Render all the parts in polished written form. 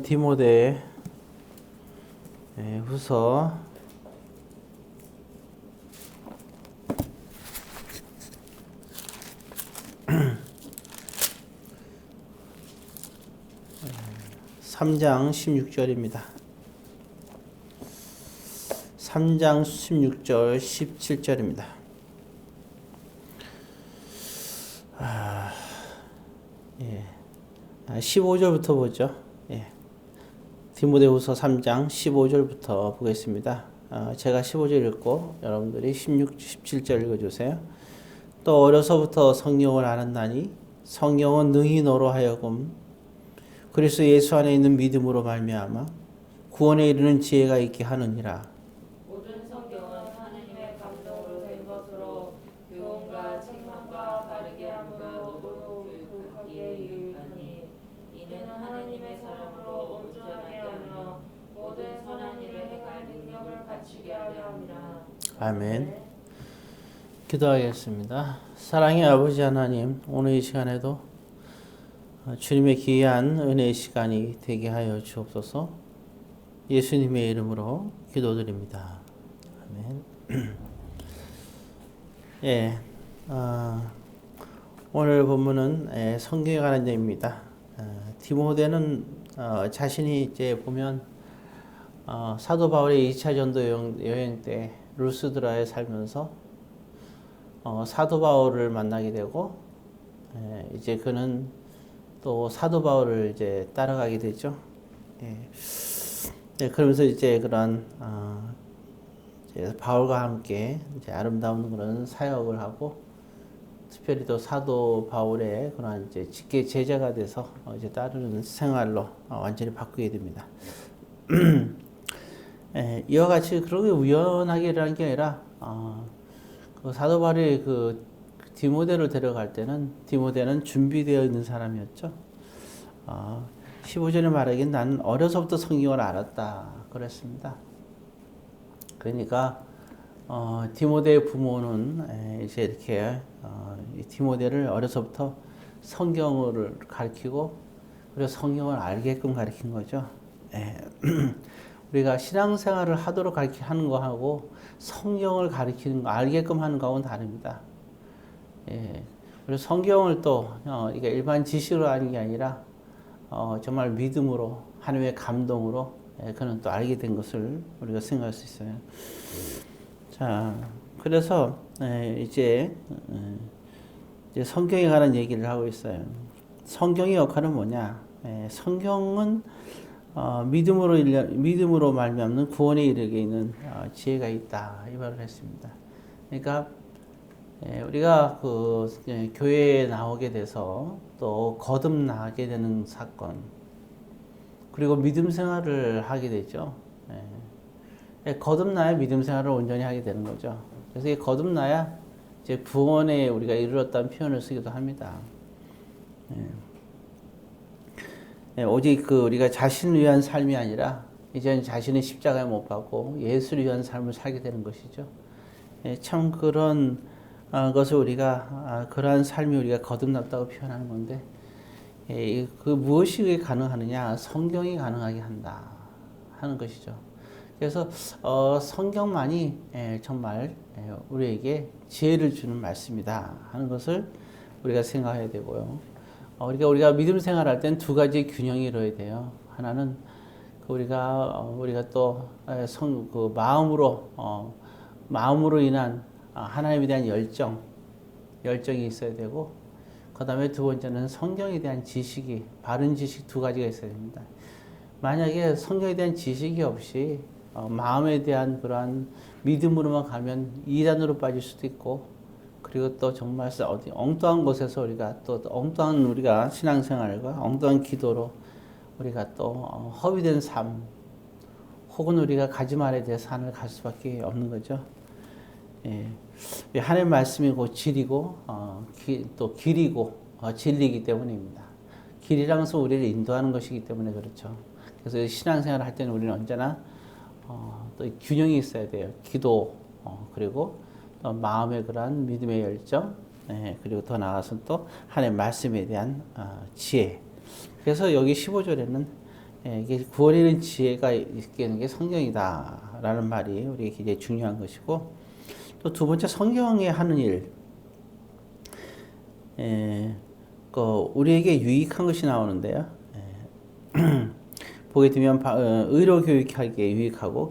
디모데 후서 3장 16절입니다. 3장 16절 17절입니다. 15절부터 보죠. 디모데후서 3장 15절부터 보겠습니다. 제가 15절 읽고 여러분들이 16, 17절 읽어주세요. 또 어려서부터 성령을 알았나니 성령은 능히 너로 하여금 그리스도 예수 안에 있는 믿음으로 말미암아 구원에 이르는 지혜가 있게 하느니라. 모든 성경은 하나님의 감동으로 된 것으로 교훈과 책망과 바르게 함으로 교육하기에 유익하니 이는 하나님의 사랑으로 온전하게 하며 모든 선한 일을 행할 능력을 갖추게 하려 함이라. 아멘. 기도하겠습니다. 사랑의 아버지 하나님, 오늘 이 시간에도 주님의 귀한 은혜의 시간이 되게 하여 주옵소서. 예수님의 이름으로 기도드립니다. 아멘. 오늘 본문은 성경에 관한 내용입니다. 디모데는 자신이 이제 보면 사도 바울의 2차 전도 여행 때 루스드라에 살면서 사도 바울을 만나게 되고 이제 그는 또 사도 바울을 이제 따라가게 되죠. 그러면서 이제 그런 이제 바울과 함께 이제 아름다운 그런 사역을 하고 특별히 또 사도 바울의 그런 이제 직계 제자가 돼서 이제 따르는 생활로 완전히 바꾸게 됩니다. 이와 같이 그렇게 우연하게 일어난 게 아니라 그 사도 바울이 그 디모데를 데려갈 때는 디모데는 준비되어 있는 사람이었죠. 15절에 말하기엔 나는 어려서부터 성경을 알았다 그랬습니다. 그러니까 디모데의 부모는 이제 이렇게 디모데를 어려서부터 성경을 가르치고 그리고 성경을 알게끔 가르친 거죠. 우리가 신앙생활을 하도록 하는 거하고 성경을 가르치는 거, 알게끔 하는 거하고는 다릅니다. 그리고 성경을 또 이게 일반 지식으로 하는 게 아니라 정말 믿음으로 하나님의 감동으로 그는 또 알게 된 것을 우리가 생각할 수 있어요. 자, 그래서 이제 성경에 관한 얘기를 하고 있어요. 성경의 역할은 뭐냐? 성경은 믿음으로 말미암는 구원에 이르게 있는 지혜가 있다 이 말을 했습니다. 그러니까 우리가 그 교회에 나오게 돼서 또 거듭나게 되는 사건 그리고 믿음 생활을 하게 되죠. 거듭나야 믿음 생활을 온전히 하게 되는 거죠. 그래서 이 거듭나야 이제 구원에 우리가 이르렀다는 표현을 쓰기도 합니다. 오직 그 우리가 자신을 위한 삶이 아니라 이제는 자신의 십자가에 못 박고 예수를 위한 삶을 살게 되는 것이죠. 참 그런 것을 우리가 그러한 삶이 우리가 거듭났다고 표현하는 건데 그 무엇이 가능하느냐? 성경이 가능하게 한다 하는 것이죠. 그래서 성경만이 정말 우리에게 지혜를 주는 말씀이다 하는 것을 우리가 생각해야 되고요. 우리가 믿음 생활할 땐 두 가지 균형이 이루어야 돼요. 하나는 우리가 또 그 마음으로 인한 하나님에 대한 열정이 있어야 되고, 그 다음에 두 번째는 성경에 대한 지식이, 바른 지식 두 가지가 있어야 됩니다. 만약에 성경에 대한 지식이 없이 마음에 대한 그러한 믿음으로만 가면 이단으로 빠질 수도 있고, 그리고 또 정말 어디 엉뚱한 곳에서 우리가 또 엉뚱한 우리가 신앙생활과 엉뚱한 기도로 우리가 또 허위된 삶, 혹은 우리가 가지 말아야 될 산을 갈 수밖에 없는 거죠. 하나님의 말씀이 곧 진리고 또 길이고 진리이기 때문입니다. 길이라는 것은 우리를 인도하는 것이기 때문에 그렇죠. 그래서 신앙생활을 할 때는 우리는 언제나 또 균형이 있어야 돼요. 기도 그리고 또 마음의 그러한 믿음의 열정, 그리고 더 나아가서 또 하나님의 말씀에 대한 지혜. 그래서 여기 15절에는 이게 구원에 이른 지혜가 있는 게 성경이다라는 말이 우리에게 굉장히 중요한 것이고, 또 두 번째 성경에 하는 일, 우리에게 유익한 것이 나오는데요. 보게 되면 의로 교육하기에 유익하고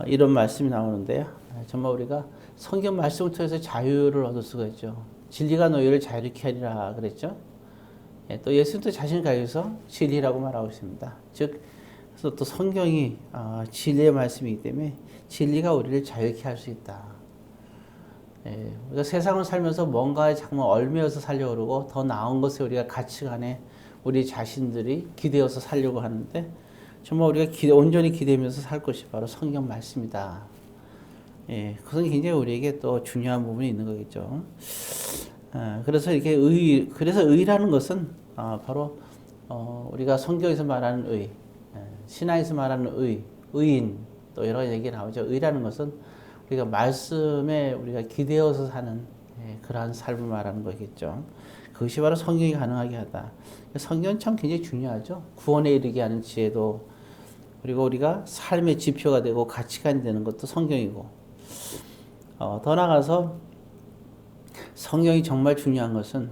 이런 말씀이 나오는데요. 정말 우리가 성경 말씀을 통해서 자유를 얻을 수가 있죠. 진리가 너희를 자유케 하리라 그랬죠. 또 예수님도 자신을 가리켜서 진리라고 말하고 있습니다. 즉, 그래서 또 성경이 진리의 말씀이기 때문에 진리가 우리를 자유케 할 수 있다. 우리가 세상을 살면서 뭔가에 자꾸 얽매여서 살려고 그러고 더 나은 것에 우리가 가치관에 우리 자신들이 기대어서 살려고 하는데, 정말 우리가 온전히 기대면서 살 것이 바로 성경 말씀이다. 그것은 굉장히 우리에게 또 중요한 부분이 있는 거겠죠. 그래서 이렇게 그래서 의라는 것은 바로 우리가 성경에서 말하는 의, 신화에서 말하는 의인, 또 여러 가지 얘기 나오죠. 의라는 것은 우리가 말씀에 우리가 기대어서 사는 그러한 삶을 말하는 거겠죠. 그것이 바로 성경이 가능하게 하다. 성경은 참 굉장히 중요하죠. 구원에 이르게 하는 지혜도, 그리고 우리가 삶의 지표가 되고 가치관이 되는 것도 성경이고, 더 나아가서 성경이 정말 중요한 것은,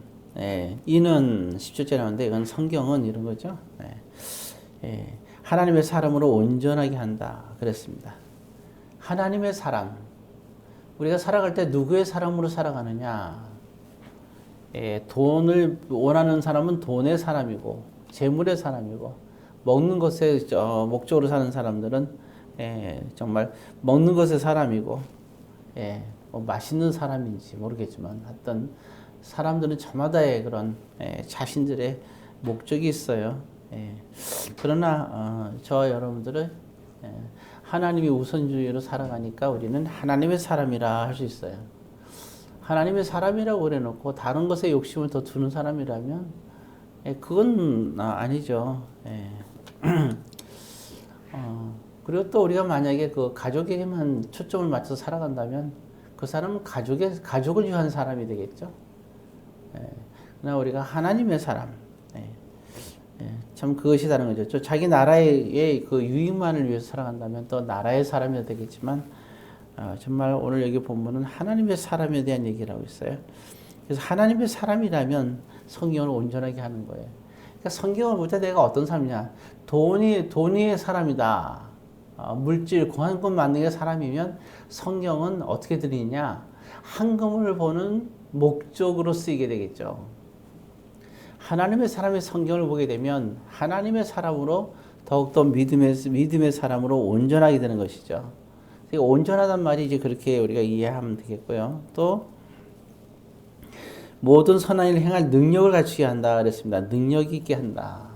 이는 10절째 나오는데 이건 성경은 이런 거죠. 하나님의 사람으로 온전하게 한다 그랬습니다. 하나님의 사람, 우리가 살아갈 때 누구의 사람으로 살아가느냐? 돈을 원하는 사람은 돈의 사람이고, 재물의 사람이고, 먹는 것에 목적으로 사는 사람들은 정말 먹는 것의 사람이고, 뭐 맛있는 사람인지 모르겠지만 하여튼 사람들은 저마다의 그런 자신들의 목적이 있어요. 그러나 저 여러분들은 하나님이 우선주의로 살아가니까 우리는 하나님의 사람이라 할 수 있어요. 하나님의 사람이라고 그래놓고 다른 것에 욕심을 더 두는 사람이라면 그건 아니죠. 그리고 또 우리가 만약에 그 가족에게만 초점을 맞춰서 살아간다면 그 사람은 가족을 위한 사람이 되겠죠. 그러나 우리가 하나님의 사람, 참 그것이 다른 거죠. 자기 나라의 그 유익만을 위해서 살아간다면 또 나라의 사람이 되겠지만, 정말 오늘 여기 본문은 하나님의 사람에 대한 얘기를 하고 있어요. 그래서 하나님의 사람이라면 성경을 온전하게 하는 거예요. 그러니까 성경을 볼 때 내가 어떤 사람이냐? 돈이 사람이다. 물질, 공한권 만든 게 사람이면 성경은 어떻게 들리냐? 한금을 보는 목적으로 쓰이게 되겠죠. 하나님의 사람의 성경을 보게 되면 하나님의 사람으로 더욱더 믿음의 사람으로 온전하게 되는 것이죠. 온전하단 말이 이제 그렇게 우리가 이해하면 되겠고요. 또 모든 선한 일을 행할 능력을 갖추게 한다 그랬습니다. 능력 있게 한다.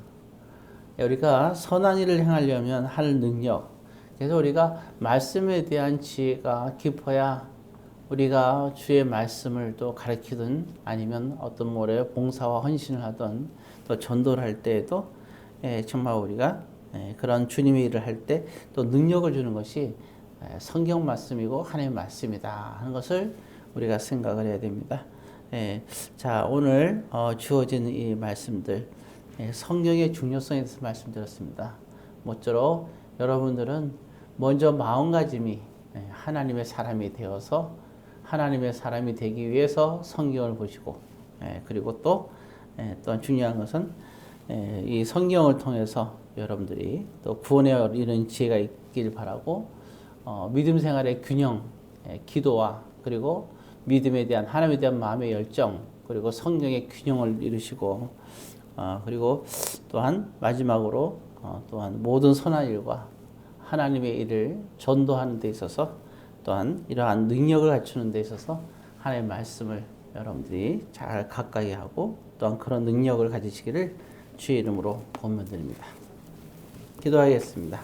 우리가 선한 일을 행하려면 할 능력. 그래서 우리가 말씀에 대한 지혜가 깊어야 우리가 주의 말씀을 또 가르치든 아니면 어떤 모래 봉사와 헌신을 하든 또 전도를 할 때에도 정말 우리가 그런 주님의 일을 할 때 또 능력을 주는 것이 성경 말씀이고 하나님의 말씀이다 하는 것을 우리가 생각을 해야 됩니다. 자, 오늘 주어진 이 말씀들, 성경의 중요성에 대해서 말씀드렸습니다. 모쪼록 여러분들은 먼저 마음가짐이 하나님의 사람이 되어서 하나님의 사람이 되기 위해서 성경을 보시고, 그리고 또 중요한 것은 이 성경을 통해서 여러분들이 또 구원에 이르는 지혜가 있길 바라고, 믿음 생활의 균형, 기도와 그리고 믿음에 대한 하나님에 대한 마음의 열정, 그리고 성경의 균형을 이루시고, 그리고 또한 마지막으로 또한 모든 선한 일과 하나님의 일을 전도하는 데 있어서 또한 이러한 능력을 갖추는 데 있어서 하나님의 말씀을 여러분들이 잘 가까이 하고 또한 그런 능력을 가지시기를 주의 이름으로 권면드립니다. 기도하겠습니다.